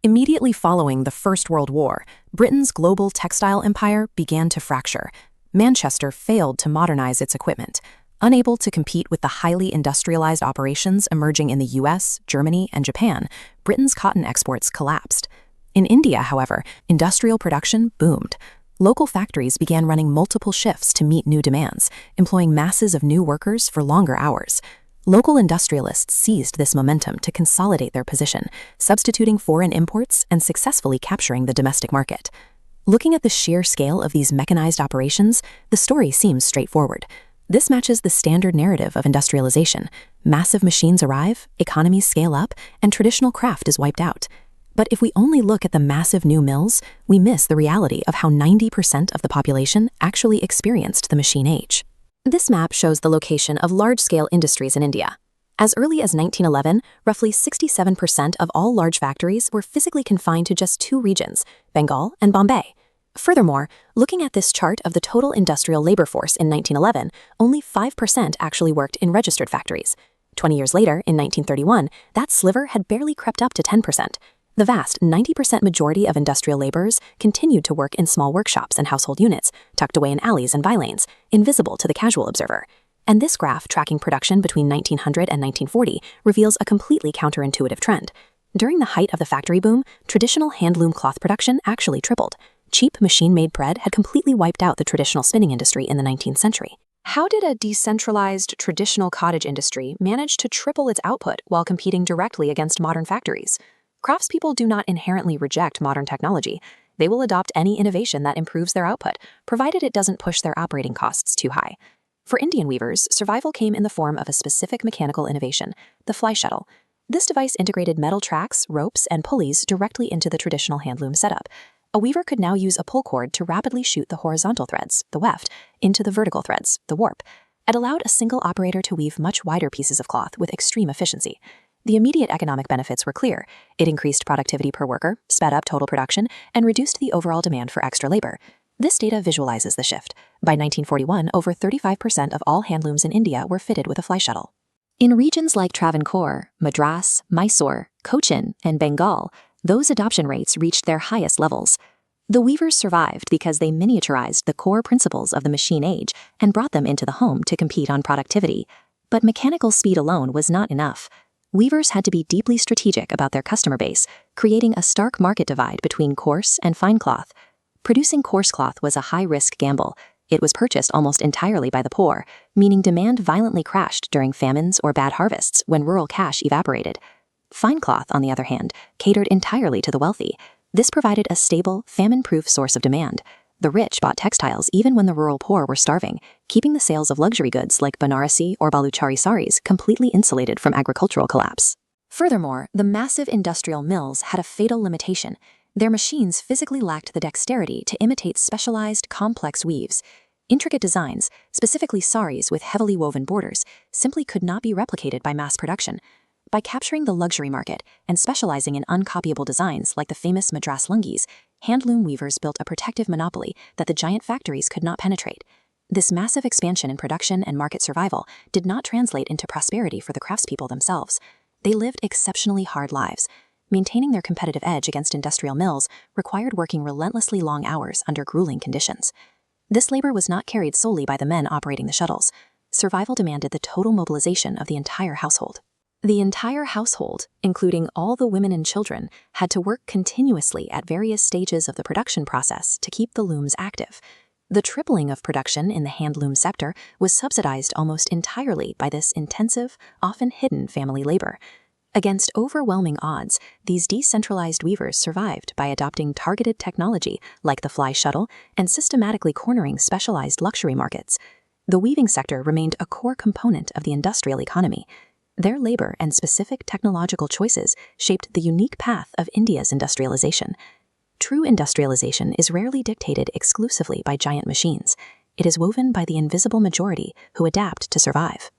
Immediately following the First World War, Britain's global textile empire began to fracture. Manchester failed to modernize its equipment. Unable to compete with the highly industrialized operations emerging in the US, Germany, and Japan, Britain's cotton exports collapsed. In India, however, industrial production boomed. Local factories began running multiple shifts to meet new demands, employing masses of new workers for longer hours. Local industrialists seized this momentum to consolidate their position, substituting foreign imports and successfully capturing the domestic market. Looking at the sheer scale of these mechanized operations, the story seems straightforward. This matches the standard narrative of industrialization. Massive machines arrive, economies scale up, and traditional craft is wiped out. But if we only look at the massive new mills, we miss the reality of how 90% of the population actually experienced the machine age. This map shows the location of large-scale industries in India. As early as 1911, roughly 67% of all large factories were physically confined to just two regions, Bengal and Bombay. Furthermore, looking at this chart of the total industrial labor force in 1911, only 5% actually worked in registered factories. 20 years later, in 1931, that sliver had barely crept up to 10%. The vast 90% majority of industrial laborers continued to work in small workshops and household units, tucked away in alleys and bylanes, invisible to the casual observer. And this graph tracking production between 1900 and 1940 reveals a completely counterintuitive trend. During the height of the factory boom, traditional handloom cloth production actually tripled. Cheap machine-made bread had completely wiped out the traditional spinning industry in the 19th century. How did a decentralized traditional cottage industry manage to triple its output while competing directly against modern factories? Craftspeople do not inherently reject modern technology. They will adopt any innovation that improves their output, provided it doesn't push their operating costs too high. For Indian weavers, survival came in the form of a specific mechanical innovation, the Fly Shuttle. This device integrated metal tracks, ropes, and pulleys directly into the traditional handloom setup. A weaver could now use a pull cord to rapidly shoot the horizontal threads, the weft, into the vertical threads, the warp. It allowed a single operator to weave much wider pieces of cloth with extreme efficiency. The immediate economic benefits were clear. It increased productivity per worker, sped up total production, and reduced the overall demand for extra labor. This data visualizes the shift. By 1941, over 35% of all handlooms in India were fitted with a Fly Shuttle. In regions like Travancore, Madras, Mysore, Cochin, and Bengal, those adoption rates reached their highest levels. The weavers survived because they miniaturized the core principles of the machine age and brought them into the home to compete on productivity. But mechanical speed alone was not enough. Weavers had to be deeply strategic about their customer base, creating a stark market divide between coarse and fine cloth. Producing coarse cloth was a high-risk gamble. It was purchased almost entirely by the poor, meaning demand violently crashed during famines or bad harvests when rural cash evaporated. Fine cloth, on the other hand, catered entirely to the wealthy. This provided a stable, famine-proof source of demand. The rich bought textiles even when the rural poor were starving, keeping the sales of luxury goods like Banarasi or Baluchari saris completely insulated from agricultural collapse. Furthermore, the massive industrial mills had a fatal limitation. Their machines physically lacked the dexterity to imitate specialized, complex weaves. Intricate designs, specifically saris with heavily woven borders, simply could not be replicated by mass production. By capturing the luxury market and specializing in uncopyable designs like the famous Madras lungis, handloom weavers built a protective monopoly that the giant factories could not penetrate. This massive expansion in production and market survival did not translate into prosperity for the craftspeople themselves. They lived exceptionally hard lives. Maintaining their competitive edge against industrial mills required working relentlessly long hours under grueling conditions. This labor was not carried solely by the men operating the shuttles. Survival demanded the total mobilization of the entire household. The entire household, including all the women and children, had to work continuously at various stages of the production process to keep the looms active. The tripling of production in the handloom sector was subsidized almost entirely by this intensive, often hidden family labor. Against overwhelming odds, these decentralized weavers survived by adopting targeted technology like the Fly Shuttle and systematically cornering specialized luxury markets. The weaving sector remained a core component of the industrial economy. Their labor and specific technological choices shaped the unique path of India's industrialization. True industrialization is rarely dictated exclusively by giant machines. It is woven by the invisible majority who adapt to survive.